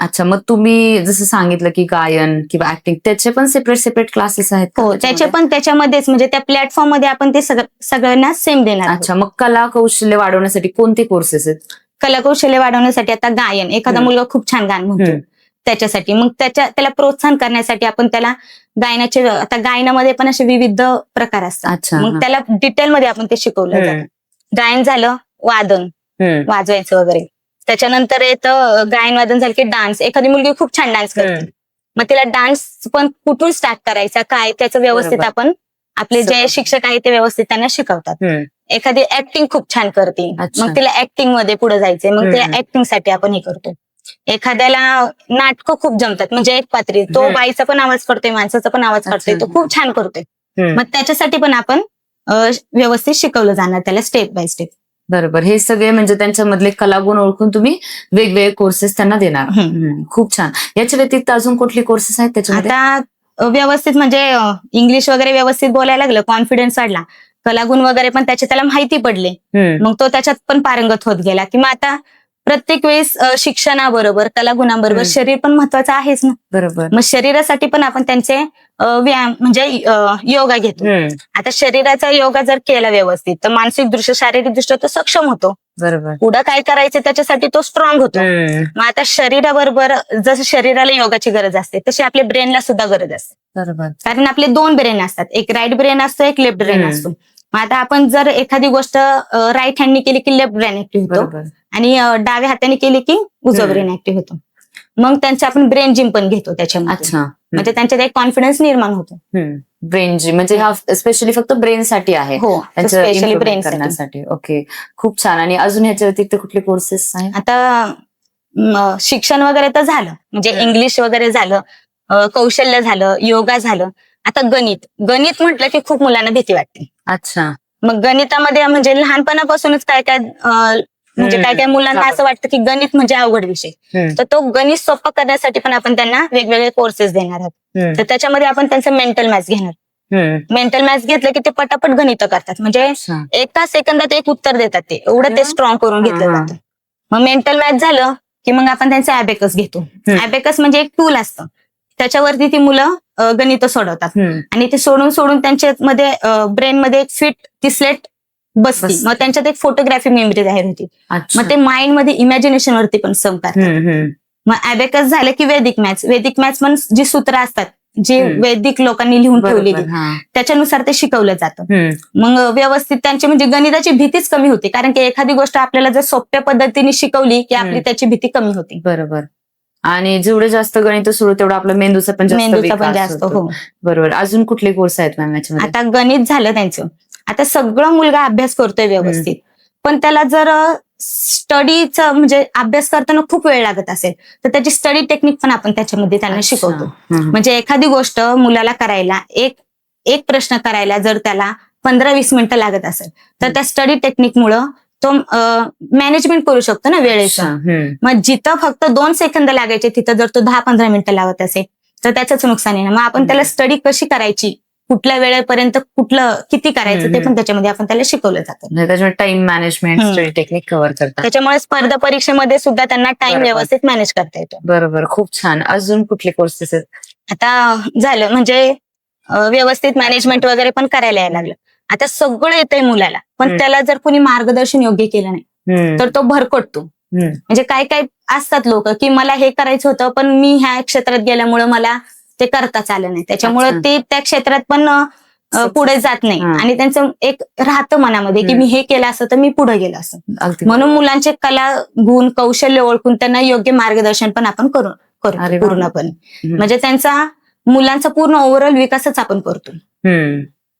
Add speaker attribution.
Speaker 1: अच्छा, मग तुम्ही जसं सांगितलं की गायन किंवा ऍक्टिंग त्याचे पण सेपरेट क्लासेस आहेत का
Speaker 2: हो, त्याचे
Speaker 1: त्याच्यामध्ये?
Speaker 2: पण त्याच्यामध्येच म्हणजे त्या प्लॅटफॉर्म मध्ये आपण ते सगळ्यांना सेम देणार आहोत.
Speaker 1: अच्छा, मग कला कौशल्य वाढवण्यासाठी कोणते कोर्सेस आहेत?
Speaker 2: कलाकौशल्य वाढवण्यासाठी आता गायन, एखादा
Speaker 1: हम्म.
Speaker 2: मुलगा खूप छान गाणं म्हणतो
Speaker 1: हम्म.
Speaker 2: त्याच्यासाठी मग त्याला प्रोत्साहन करण्यासाठी आपण त्याला गायनाचे, आता गायनामध्ये पण असे विविध प्रकार असतात.
Speaker 1: अच्छा,
Speaker 2: मग
Speaker 1: हा.
Speaker 2: त्याला डिटेलमध्ये आपण ते शिकवलं जातं. गायन झालं, वादन वाजवायचं वगैरे. त्याच्यानंतर येतं गायन वादन झालं की डान्स. एखादी मुलगी खूप छान डान्स करते, मग तिला डान्स पण कुठून स्टार्ट करायचा, काय त्याचं व्यवस्थित
Speaker 1: बरोबर.
Speaker 2: आपण आपले जे
Speaker 1: सगळं.
Speaker 2: शिक्षक आहेत ते व्यवस्थित त्यांना शिकवतात. एखादी ऍक्टिंग खूप छान करते,
Speaker 1: अच्छा.
Speaker 2: मग तिला ऍक्टिंग मध्ये पुढे जायचंय, मग त्या ऍक्टिंग साठी आपण हे करतो. एखाद्याला नाटकं खूप जमतात, म्हणजे एक पात्री तो बाईचा पण आवाज करतोय, माणसाचा पण आवाज करतोय, तो खूप छान करतोय. मग त्याच्यासाठी पण आपण व्यवस्थित शिकवलं जाणार त्याला स्टेप बाय स्टेप.
Speaker 1: बरोबर. हे सगळे म्हणजे त्यांच्यामधले कलागुण ओळखून तुम्ही वेगवेगळे कोर्सेस त्यांना देणार. खूप छान. याच्या व्यतिरिक्त अजून कुठले कोर्सेस आहेत त्याच्यामध्ये?
Speaker 2: आता व्यवस्थित म्हणजे इंग्लिश वगैरे व्यवस्थित बोलायला लागलं, कॉन्फिडन्स वाढला, कलागुण वगैरे पण त्याला माहिती पडले, मग तो त्याच्यात पण पारंगत होत गेला. किंवा आता प्रत्येक वेळेस शिक्षणाबरोबर कलागुणांबरोबर शरीर पण महत्वाचं आहेच ना.
Speaker 1: बरोबर.
Speaker 2: मग शरीरासाठी पण आपण त्यांचे व्यायाम म्हणजे योगा घेतो. आता शरीराचा योगा जर केला व्यवस्थित तर मानसिक दृष्ट्या, शारीरिक दृष्ट्या तो सक्षम होतो.
Speaker 1: बरोबर.
Speaker 2: पुढं काय करायचं त्याच्यासाठी तो स्ट्रॉंग होतो. मग आता शरीराबरोबर जसं शरीराला योगाची गरज असते तशी आपल्या ब्रेनला सुद्धा गरज असते.
Speaker 1: बरोबर.
Speaker 2: कारण आपले 2 ब्रेन असतात, एक राईट ब्रेन असतो, एक लेफ्ट ब्रेन असतो. मग आता आपण जर एखादी गोष्ट राईट हँडनी केली की लेफ्ट ब्रेन ऍक्टिव्ह होतो, आणि डाव्या हाताने केली की उजवा ब्रेन ऍक्टिव्ह होतो. मग त्यांचे आपण ब्रेन जिम पण घेतो त्याच्यामध्ये.
Speaker 1: अच्छा.
Speaker 2: म्हणजे त्यांच्यात एक कॉन्फिडन्स निर्माण होतो.
Speaker 1: ब्रेन जिम म्हणजे हा स्पेशली फक्त ब्रेन साठी आहे.
Speaker 2: हो, स्पेशली ब्रेन
Speaker 1: करण्यासाठी. ओके, खूप छान. आणि अजून ह्याच्या व्यतिरिक्त कुठले कोर्सेस आहेत?
Speaker 2: आता शिक्षण वगैरे तर झालं, म्हणजे इंग्लिश वगैरे झालं, कौशल्य झालं, योगा झालं. आता गणित म्हटलं की खूप मुलांना भीती वाटते.
Speaker 1: अच्छा.
Speaker 2: मग गणितामध्ये म्हणजे लहानपणापासूनच काय मुलांना असं वाटतं की गणित म्हणजे अवघड विषय, तर तो गणित सोपं करण्यासाठी पण आपण त्यांना वेगवेगळे कोर्सेस देणार आहोत. तर त्याच्यामध्ये आपण त्यांचं मेंटल मॅथ्स घेणार. मेंटल मॅथ्स घेतलं की ते पटापट गणित करतात, म्हणजे एका सेकंदात एक उत्तर देतात, ते एवढं ते स्ट्रॉंग करून घेतलं जातं. मग मेंटल मॅथ्स झालं की मग आपण त्यांचं ॲबेकस घेतो. ॲबेकस म्हणजे एक टूल असतं, त्याच्यावरती ती मुलं गणित सोडवतात, आणि ते सोडून त्यांच्यामध्ये ब्रेनमध्ये एक फिट ती स्लेट बसती. मग त्यांच्यात एक फोटोग्राफी मेमरी तयार होती. मग ते माइंड मध्ये इमॅजिनेशन वरती पण सम करतात. मग ॲबेकस झालं की वेदिक मॅथ्स पण जी सूत्र असतात, जी वैदिक लोकांनी लिहून ठेवलेली, त्याच्यानुसार ते शिकवलं जातं. मग व्यवस्थित त्यांची म्हणजे गणिताची भीतीच कमी होती, कारण की एखादी गोष्ट आपल्याला जर सोप्या पद्धतीने शिकवली की आपली त्याची भीती कमी होती.
Speaker 1: बरोबर. आणि जेवढे जास्त गणित सुरू तेवढं आपलं मेंदूचा पण जास्त
Speaker 2: हो.
Speaker 1: बरोबर. अजून कुठले कोर्स आहेत मॅम याच्यामध्ये?
Speaker 2: आता गणित झालं त्यांचं. आता सगळं मुलगा अभ्यास करतोय व्यवस्थित, पण त्याला जर स्टडीचं म्हणजे अभ्यास करताना खूप वेळ लागत असेल तर त्याची स्टडी टेक्निक पण आपण त्याच्यामध्ये त्यांना शिकवतो. म्हणजे एखादी गोष्ट मुलाला करायला, एक प्रश्न करायला जर त्याला 15-20 मिनिटं लागत असेल तर त्या स्टडी टेक्निकमुळं तो मॅनेजमेंट करू शकतो ना वेळेचं. मग जिथं फक्त 2 सेकंद लागायचे तिथं जर तो 10-15 मिनिटं लावत असेल तर त्याचंच नुकसान आहे ना. मग आपण त्याला स्टडी कशी करायची, कुठल्या वेळेपर्यंत कुठलं किती करायचं ते पण त्याच्यामध्ये आपण त्याला शिकवलं जातं.
Speaker 1: त्याच्यामुळे time management study technique cover करतात.
Speaker 2: त्याच्यामुळे स्पर्धा परीक्षेमध्ये सुद्धा त्यांना टाइम व्यवस्थित मॅनेज करता येतो.
Speaker 1: बरोबर. खूप छान. अजून कुठले कोर्सेस आहेत?
Speaker 2: आता झालं म्हणजे व्यवस्थित मॅनेजमेंट वगैरे पण करायला यायला लागलं. आता सगळं येतंय मुलाला, पण त्याला जर कोणी मार्गदर्शन योग्य केलं नाही तर तो भरकटतो. म्हणजे काय असतात लोक की मला हे करायचं होतं पण मी ह्या क्षेत्रात गेल्यामुळे मला ते करताच आलं नाही, त्याच्यामुळे ते त्या क्षेत्रात पण पुढे जात नाही, आणि त्यांचं एक राहतं मनामध्ये की मी हे केलं असतं तर मी पुढे गेलो असं. म्हणून मुलांचे कला गुण कौशल्य ओळखून त्यांना योग्य मार्गदर्शन पण आपण करतो पूर्णपणे. म्हणजे त्यांचा मुलांचा पूर्ण ओव्हरऑल विकासच आपण करतो.